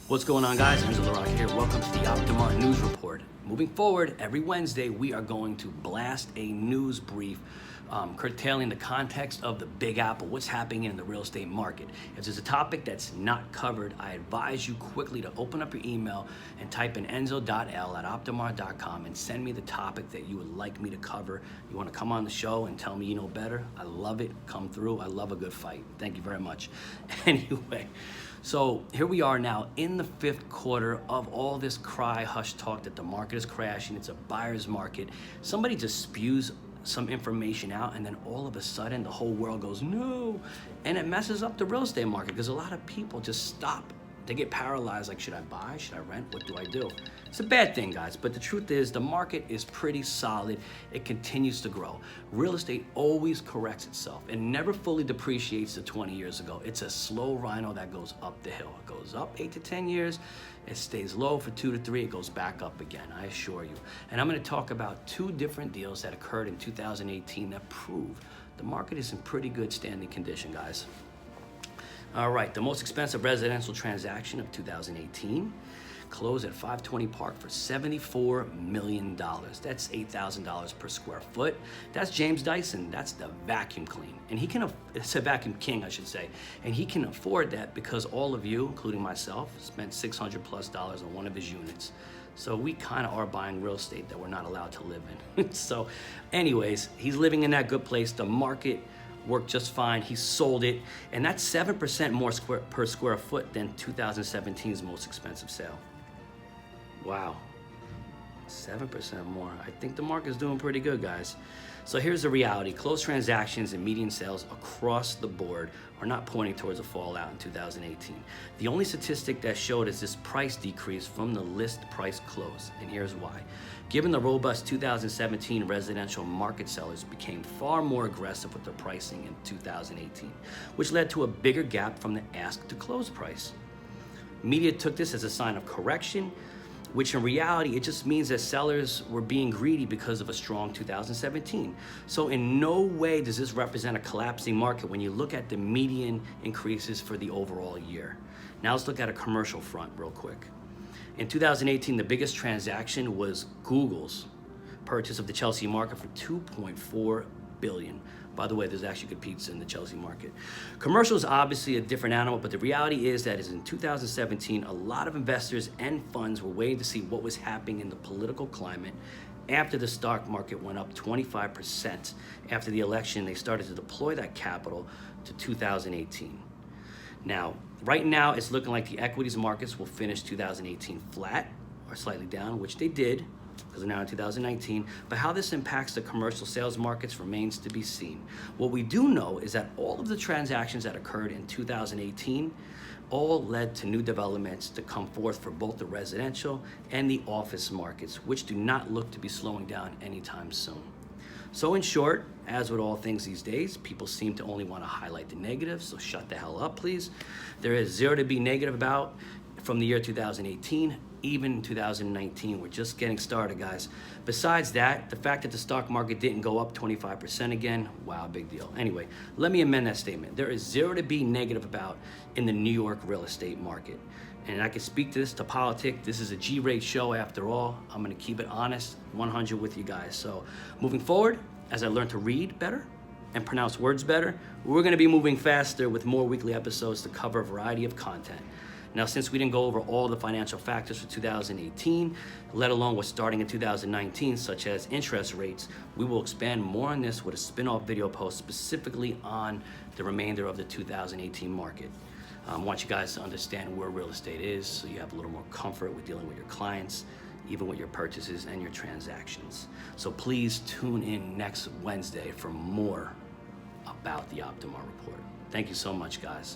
What's going on, guys? Angela Rock here. Welcome to the Optimar News Report. Moving forward, every Wednesday, we are going to blast a news brief curtailing the context of the Big Apple, what's happening in the real estate market. If there's a topic that's not covered, I advise you quickly to open up your email and type in enzo.l@optimar.com and send me the topic that you would like me to cover. You want to come on the show and tell me you know better? I love it. Come through. I love a good fight. Thank you very much. Anyway. So here we are now in the fifth quarter of all this hush talk that the market is crashing. It's a buyer's market. Somebody just spews some information out and then all of a sudden the whole world goes, no. And it messes up the real estate market because a lot of people just stop. They get paralyzed, like, should I buy? Should I rent? What do I do? It's a bad thing, guys, but the truth is the market is pretty solid. It continues to grow. Real estate always corrects itself and never fully depreciates to 20 years ago. It's a slow rhino that goes up the hill. It goes up 8 to 10 years. It stays low for 2 to 3. It goes back up again, I assure you. And I'm going to talk about two different deals that occurred in 2018 that prove the market is in pretty good standing condition, guys. All right, the most expensive residential transaction of 2018 closed at 520 Park for $74 million. That's $8,000 per square foot. That's James Dyson. That's the vacuum clean. And it's a vacuum king, I should say. And he can afford that because all of you, including myself, spent $600+ on one of his units. So we kind of are buying real estate that we're not allowed to live in. So anyways, he's living in that good place. The market worked just fine. He sold it, and that's 7% more per square foot than 2017's most expensive sale. Wow, 7% more. I think the market's doing pretty good, guys. So here's the reality. Closed transactions and median sales across the board are not pointing towards a fallout in 2018. The only statistic that showed is this price decrease from the list price close, and here's why. Given the robust 2017 residential market, sellers became far more aggressive with their pricing in 2018, which led to a bigger gap from the ask to close price. Media took this as a sign of correction, which in reality, it just means that sellers were being greedy because of a strong 2017. So in no way does this represent a collapsing market when you look at the median increases for the overall year. Now let's look at a commercial front real quick. In 2018, the biggest transaction was Google's purchase of the Chelsea market for $2.4 billion. By the way, there's actually good pizza in the Chelsea market. Commercial is obviously a different animal, but the reality is that in 2017, a lot of investors and funds were waiting to see what was happening in the political climate. After the stock market went up 25% after the election, they started to deploy that capital to 2018. Now, right now, it's looking like the equities markets will finish 2018 flat or slightly down, which they did, because we're now in 2019, but how this impacts the commercial sales markets remains to be seen. What we do know is that all of the transactions that occurred in 2018 all led to new developments to come forth for both the residential and the office markets, which do not look to be slowing down anytime soon. So in short, as with all things these days, people seem to only want to highlight the negatives, so shut the hell up, please. There is zero to be negative about from the year 2018, even 2019. We're just getting started, guys. Besides that, the fact that the stock market didn't go up 25% again, wow, big deal. Anyway, let me amend that statement. There is zero to be negative about in the New York real estate market. And I can speak to this to politics. This is a G-rate show after all. I'm gonna keep it honest, 100 with you guys. So moving forward, as I learn to read better and pronounce words better, we're gonna be moving faster with more weekly episodes to cover a variety of content. Now, since we didn't go over all the financial factors for 2018, let alone what's starting in 2019, such as interest rates, we will expand more on this with a spin-off video post specifically on the remainder of the 2018 market. I want you guys to understand where real estate is so you have a little more comfort with dealing with your clients, even with your purchases and your transactions. So please tune in next Wednesday for more about the Optimar Report. Thank you so much, guys.